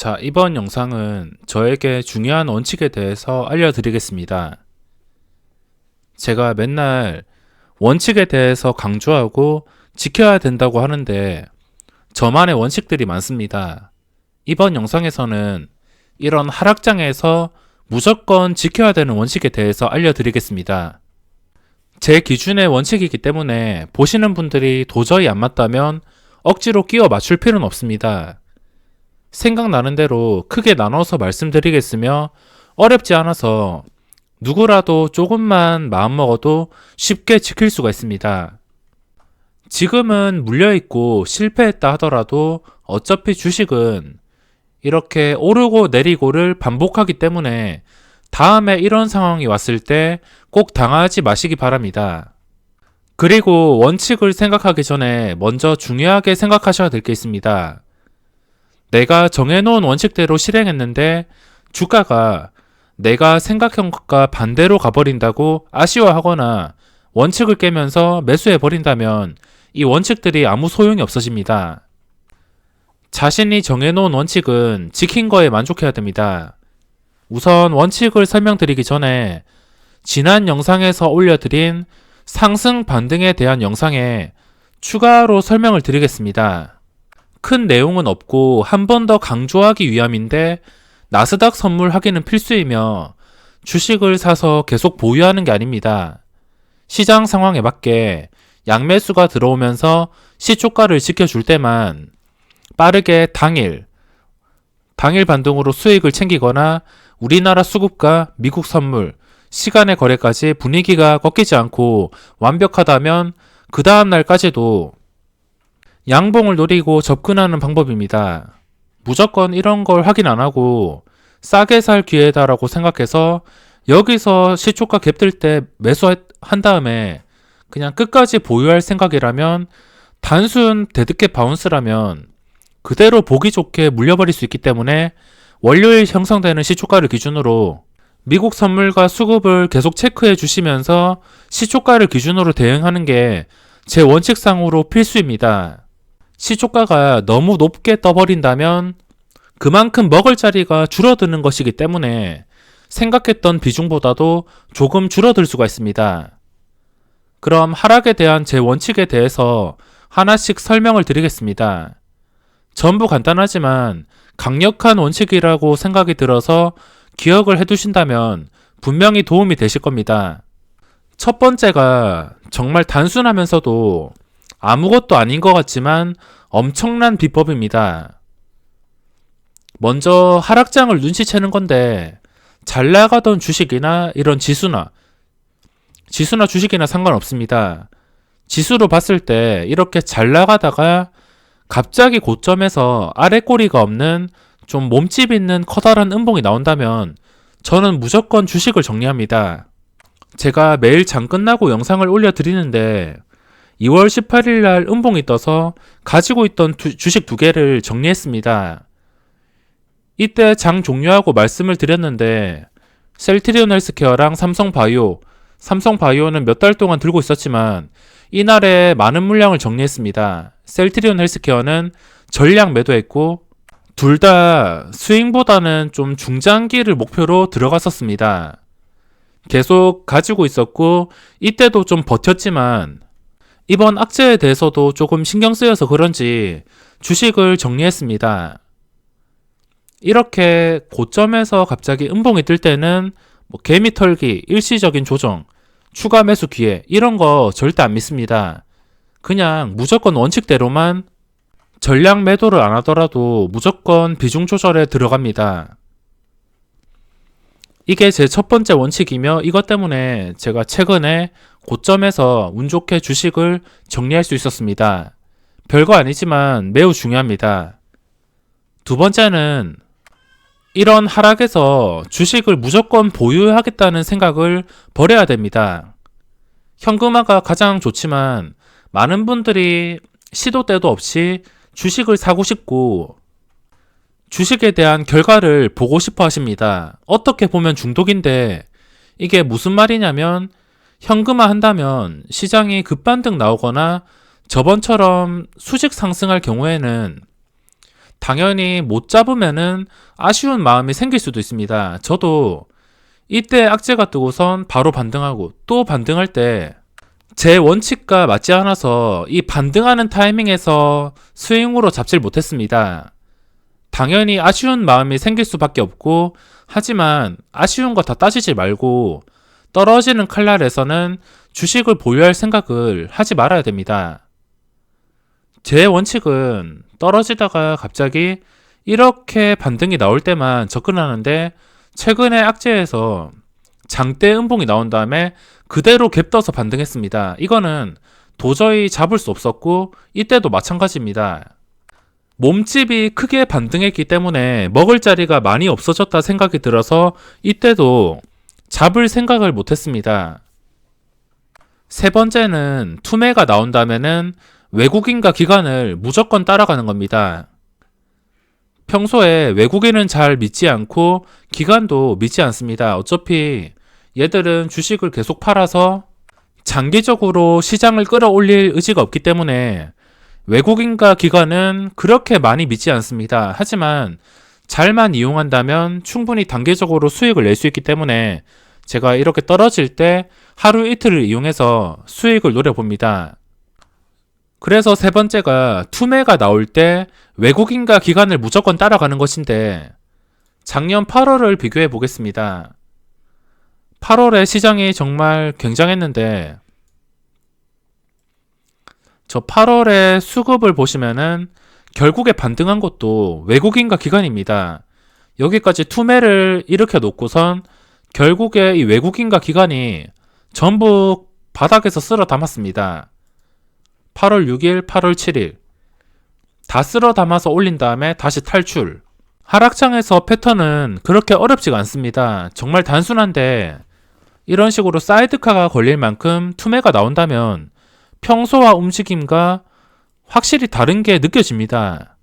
자, 이번 영상은 저에게 중요한 원칙에 대해서 알려드리겠습니다. 제가 맨날 원칙에 대해서 강조하고 지켜야 된다고 하는데 저만의 원칙들이 많습니다. 이번 영상에서는 이런 하락장에서 무조건 지켜야 되는 원칙에 대해서 알려드리겠습니다. 제 기준의 원칙이기 때문에 보시는 분들이 도저히 안 맞다면 억지로 끼워 맞출 필요는 없습니다. 생각나는 대로 크게 나눠서 말씀드리겠으며 어렵지 않아서 누구라도 조금만 마음먹어도 쉽게 지킬 수가 있습니다. 지금은 물려있고 실패했다 하더라도 어차피 주식은 이렇게 오르고 내리고를 반복하기 때문에 다음에 이런 상황이 왔을 때 꼭 당하지 마시기 바랍니다. 그리고 원칙을 생각하기 전에 먼저 중요하게 생각하셔야 될 게 있습니다. 내가 정해놓은 원칙대로 실행했는데 주가가 내가 생각한 것과 반대로 가버린다고 아쉬워하거나 원칙을 깨면서 매수해버린다면 이 원칙들이 아무 소용이 없어집니다. 자신이 정해놓은 원칙은 지킨 거에 만족해야 됩니다. 우선 원칙을 설명드리기 전에 지난 영상에서 올려드린 상승 반등에 대한 영상에 추가로 설명을 드리겠습니다. 큰 내용은 없고 한 번 더 강조하기 위함인데 나스닥 선물 확인은 필수이며 주식을 사서 계속 보유하는 게 아닙니다. 시장 상황에 맞게 양매수가 들어오면서 시초가를 지켜줄 때만 빠르게 당일 반등으로 수익을 챙기거나 우리나라 수급과 미국 선물, 시간의 거래까지 분위기가 꺾이지 않고 완벽하다면 그 다음 날까지도 양봉을 노리고 접근하는 방법입니다. 무조건 이런 걸 확인 안 하고 싸게 살 기회다라고 생각해서 여기서 시초가 갭들 때 매수한 다음에 그냥 끝까지 보유할 생각이라면 단순 데드캣 바운스라면 그대로 보기 좋게 물려버릴 수 있기 때문에 월요일 형성되는 시초가를 기준으로 미국 선물과 수급을 계속 체크해 주시면서 시초가를 기준으로 대응하는 게 제 원칙상으로 필수입니다. 시초가가 너무 높게 떠버린다면 그만큼 먹을 자리가 줄어드는 것이기 때문에 생각했던 비중보다도 조금 줄어들 수가 있습니다. 그럼 하락에 대한 제 원칙에 대해서 하나씩 설명을 드리겠습니다. 전부 간단하지만 강력한 원칙이라고 생각이 들어서 기억을 해두신다면 분명히 도움이 되실 겁니다. 첫 번째가 정말 단순하면서도 아무것도 아닌 것 같지만 엄청난 비법입니다. 먼저 하락장을 눈치채는 건데 잘 나가던 주식이나 이런 지수나 주식이나 상관없습니다. 지수로 봤을 때 이렇게 잘 나가다가 갑자기 고점에서 아래 꼬리가 없는 좀 몸집 있는 커다란 음봉이 나온다면 저는 무조건 주식을 정리합니다. 제가 매일 장 끝나고 영상을 올려드리는데 2월 18일 날 음봉이 떠서 가지고 있던 주식 2개를 정리했습니다. 이때 장 종료하고 말씀을 드렸는데 셀트리온 헬스케어랑 삼성바이오는 몇 달 동안 들고 있었지만 이날에 많은 물량을 정리했습니다. 셀트리온 헬스케어는 전량 매도했고 둘 다 스윙보다는 좀 중장기를 목표로 들어갔었습니다. 계속 가지고 있었고 이때도 좀 버텼지만 이번 악재에 대해서도 조금 신경 쓰여서 그런지 주식을 정리했습니다. 이렇게 고점에서 갑자기 음봉이 뜰 때는 개미 털기, 일시적인 조정, 추가 매수 기회 이런 거 절대 안 믿습니다. 그냥 무조건 원칙대로만 전량 매도를 안 하더라도 무조건 비중 조절에 들어갑니다. 이게 제 첫 번째 원칙이며 이것 때문에 제가 최근에 고점에서 운 좋게 주식을 정리할 수 있었습니다. 별거 아니지만 매우 중요합니다. 두 번째는 이런 하락에서 주식을 무조건 보유하겠다는 생각을 버려야 됩니다. 현금화가 가장 좋지만 많은 분들이 시도 때도 없이 주식을 사고 싶고 주식에 대한 결과를 보고 싶어 하십니다. 어떻게 보면 중독인데 이게 무슨 말이냐면 현금화 한다면 시장이 급반등 나오거나 저번처럼 수직 상승할 경우에는 당연히 못 잡으면은 아쉬운 마음이 생길 수도 있습니다. 저도 이때 악재가 뜨고선 바로 반등하고 또 반등할 때 제 원칙과 맞지 않아서 이 반등하는 타이밍에서 스윙으로 잡질 못했습니다. 당연히 아쉬운 마음이 생길 수밖에 없고, 하지만 아쉬운 거 다 따지지 말고 떨어지는 칼날에서는 주식을 보유할 생각을 하지 말아야 됩니다. 제 원칙은 떨어지다가 갑자기 이렇게 반등이 나올 때만 접근하는데, 최근에 악재에서 장대 음봉이 나온 다음에 그대로 갭 떠서 반등했습니다. 이거는 도저히 잡을 수 없었고, 이때도 마찬가지입니다. 몸집이 크게 반등했기 때문에 먹을 자리가 많이 없어졌다 생각이 들어서 이때도 잡을 생각을 못했습니다. 세 번째는 투매가 나온다면은 외국인과 기관을 무조건 따라가는 겁니다. 평소에 외국인은 잘 믿지 않고 기관도 믿지 않습니다. 어차피 얘들은 주식을 계속 팔아서 장기적으로 시장을 끌어올릴 의지가 없기 때문에 외국인과 기관은 그렇게 많이 믿지 않습니다. 하지만 잘만 이용한다면 충분히 단기적으로 수익을 낼 수 있기 때문에 제가 이렇게 떨어질 때 하루 이틀을 이용해서 수익을 노려봅니다. 그래서 세 번째가 투매가 나올 때 외국인과 기관을 무조건 따라가는 것인데, 작년 8월을 비교해 보겠습니다. 8월에 시장이 정말 굉장했는데, 저 8월에 수급을 보시면은 결국에 반등한 것도 외국인과 기관입니다. 여기까지 투매를 일으켜 놓고선 결국에 이 외국인과 기관이 전부 바닥에서 쓸어 담았습니다. 8월 6일, 8월 7일 다 쓸어 담아서 올린 다음에 다시 탈출. 하락장에서 패턴은 그렇게 어렵지가 않습니다. 정말 단순한데, 이런 식으로 사이드카가 걸릴 만큼 투매가 나온다면 평소와 움직임과 확실히 다른 게 느껴집니다.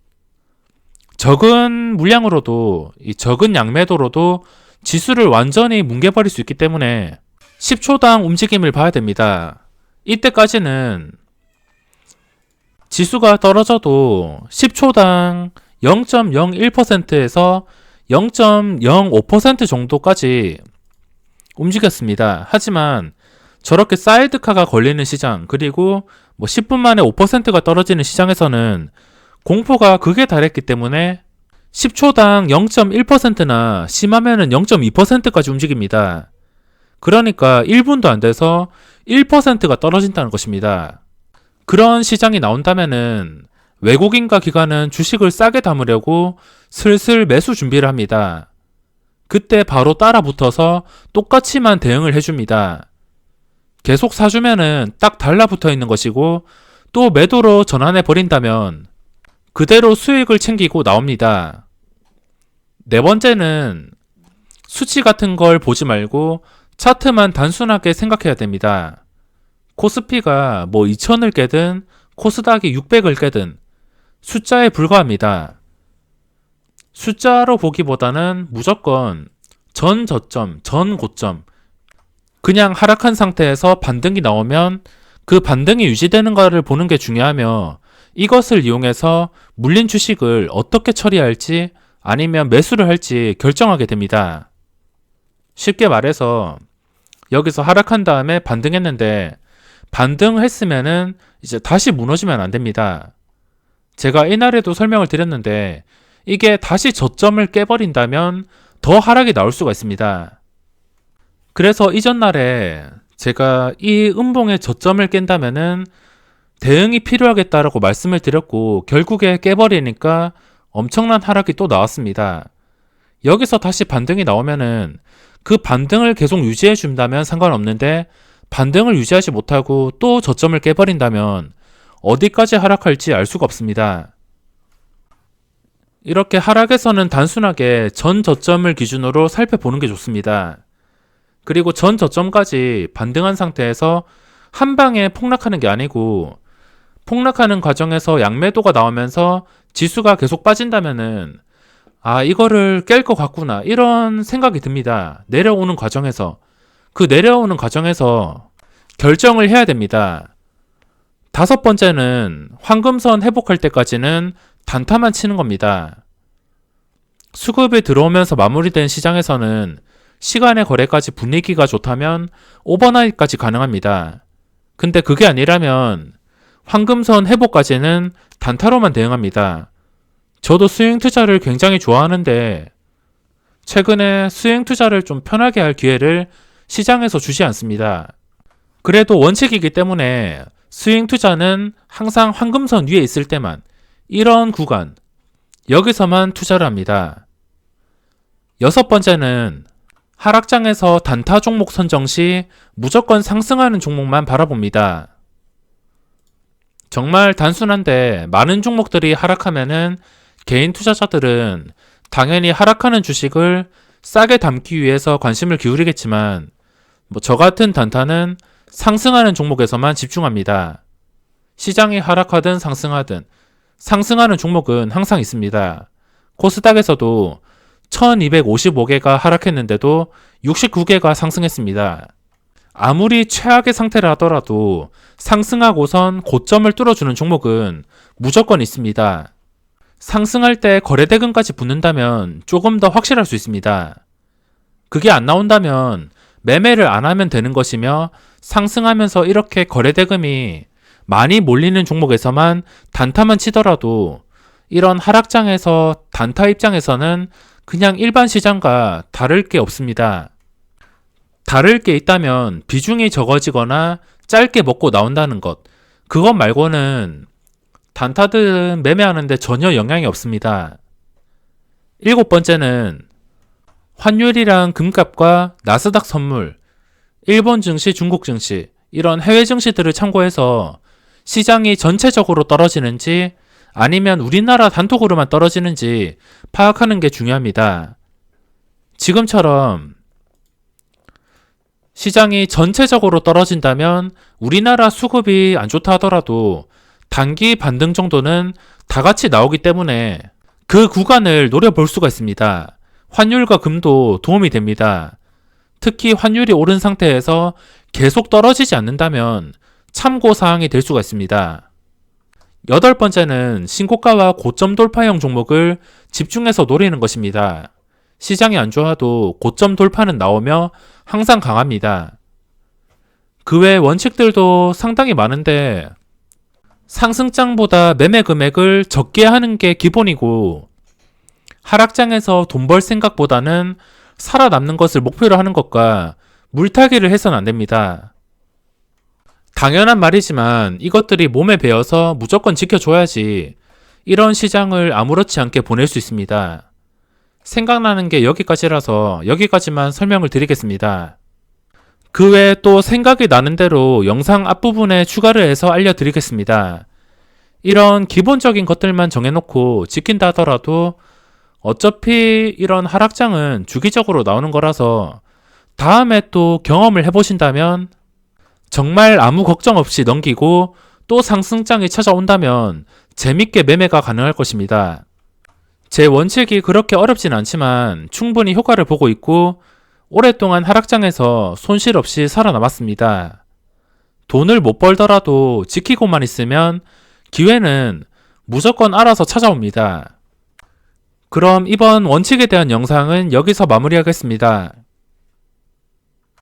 적은 물량으로도, 이 적은 양매도로도 지수를 완전히 뭉개버릴 수 있기 때문에 10초당 움직임을 봐야 됩니다. 이때까지는 지수가 떨어져도 10초당 0.01%에서 0.05% 정도까지 움직였습니다. 하지만 저렇게 사이드카가 걸리는 시장, 그리고 10분 만에 5%가 떨어지는 시장에서는 공포가 극에 달했기 때문에 10초당 0.1%나 심하면은 0.2%까지 움직입니다. 그러니까 1분도 안 돼서 1%가 떨어진다는 것입니다. 그런 시장이 나온다면은 외국인과 기관은 주식을 싸게 담으려고 슬슬 매수 준비를 합니다. 그때 바로 따라 붙어서 똑같이만 대응을 해줍니다. 계속 사주면은 딱 달라붙어 있는 것이고, 또 매도로 전환해 버린다면 그대로 수익을 챙기고 나옵니다. 네 번째는 수치 같은 걸 보지 말고 차트만 단순하게 생각해야 됩니다. 코스피가 2000을 깨든 코스닥이 600을 깨든 숫자에 불과합니다. 숫자로 보기보다는 무조건 전 저점, 전 고점, 그냥 하락한 상태에서 반등이 나오면 그 반등이 유지되는가를 보는 게 중요하며, 이것을 이용해서 물린 주식을 어떻게 처리할지 아니면 매수를 할지 결정하게 됩니다. 쉽게 말해서 여기서 하락한 다음에 반등했는데, 반등했으면은 이제 다시 무너지면 안 됩니다. 제가 이날에도 설명을 드렸는데, 이게 다시 저점을 깨버린다면 더 하락이 나올 수가 있습니다. 그래서 이전날에 제가 이 음봉의 저점을 깬다면은 대응이 필요하겠다라고 말씀을 드렸고, 결국에 깨버리니까 엄청난 하락이 또 나왔습니다. 여기서 다시 반등이 나오면은 그 반등을 계속 유지해 준다면 상관없는데, 반등을 유지하지 못하고 또 저점을 깨버린다면 어디까지 하락할지 알 수가 없습니다. 이렇게 하락에서는 단순하게 전 저점을 기준으로 살펴보는 게 좋습니다. 그리고 전 저점까지 반등한 상태에서 한 방에 폭락하는 게 아니고, 폭락하는 과정에서 양매도가 나오면서 지수가 계속 빠진다면은 이거를 깰 것 같구나, 이런 생각이 듭니다. 내려오는 과정에서. 그 내려오는 과정에서 결정을 해야 됩니다. 다섯 번째는 황금선 회복할 때까지는 단타만 치는 겁니다. 수급이 들어오면서 마무리된 시장에서는 시간의 거래까지 분위기가 좋다면 오버나잇까지 가능합니다. 근데 그게 아니라면 황금선 회복까지는 단타로만 대응합니다. 저도 스윙 투자를 굉장히 좋아하는데 최근에 스윙 투자를 좀 편하게 할 기회를 시장에서 주지 않습니다. 그래도 원칙이기 때문에 스윙 투자는 항상 황금선 위에 있을 때만, 이런 구간, 여기서만 투자를 합니다. 여섯 번째는 하락장에서 단타 종목 선정 시 무조건 상승하는 종목만 바라봅니다. 정말 단순한데 많은 종목들이 하락하면은 개인 투자자들은 당연히 하락하는 주식을 싸게 담기 위해서 관심을 기울이겠지만 저 같은 단타는 상승하는 종목에서만 집중합니다. 시장이 하락하든 상승하든 상승하는 종목은 항상 있습니다. 코스닥에서도 1255개가 하락했는데도 69개가 상승했습니다. 아무리 최악의 상태를 하더라도 상승하고선 고점을 뚫어주는 종목은 무조건 있습니다. 상승할 때 거래대금까지 붙는다면 조금 더 확실할 수 있습니다. 그게 안 나온다면 매매를 안 하면 되는 것이며 상승하면서 이렇게 거래대금이 많이 몰리는 종목에서만 단타만 치더라도 이런 하락장에서 단타 입장에서는 그냥 일반 시장과 다를 게 없습니다. 다를 게 있다면 비중이 적어지거나 짧게 먹고 나온다는 것, 그것 말고는 단타들은 매매하는데 전혀 영향이 없습니다. 일곱 번째는 환율이랑 금값과 나스닥 선물, 일본 증시, 중국 증시, 이런 해외 증시들을 참고해서 시장이 전체적으로 떨어지는지 아니면 우리나라 단독으로만 떨어지는지 파악하는 게 중요합니다. 지금처럼 시장이 전체적으로 떨어진다면 우리나라 수급이 안 좋다 하더라도 단기 반등 정도는 다 같이 나오기 때문에 그 구간을 노려볼 수가 있습니다. 환율과 금도 도움이 됩니다. 특히 환율이 오른 상태에서 계속 떨어지지 않는다면 참고사항이 될 수가 있습니다. 여덟 번째는 신고가와 고점 돌파형 종목을 집중해서 노리는 것입니다. 시장이 안 좋아도 고점 돌파는 나오며 항상 강합니다. 그 외 원칙들도 상당히 많은데 상승장보다 매매 금액을 적게 하는 게 기본이고 하락장에서 돈 벌 생각보다는 살아남는 것을 목표로 하는 것과 물타기를 해서는 안 됩니다. 당연한 말이지만 이것들이 몸에 배어서 무조건 지켜줘야지 이런 시장을 아무렇지 않게 보낼 수 있습니다. 생각나는 게 여기까지라서 여기까지만 설명을 드리겠습니다. 그 외에 또 생각이 나는 대로 영상 앞부분에 추가를 해서 알려드리겠습니다. 이런 기본적인 것들만 정해놓고 지킨다 하더라도 어차피 이런 하락장은 주기적으로 나오는 거라서 다음에 또 경험을 해보신다면 정말 아무 걱정 없이 넘기고 또 상승장이 찾아온다면 재밌게 매매가 가능할 것입니다. 제 원칙이 그렇게 어렵진 않지만 충분히 효과를 보고 있고 오랫동안 하락장에서 손실 없이 살아남았습니다. 돈을 못 벌더라도 지키고만 있으면 기회는 무조건 알아서 찾아옵니다. 그럼 이번 원칙에 대한 영상은 여기서 마무리하겠습니다.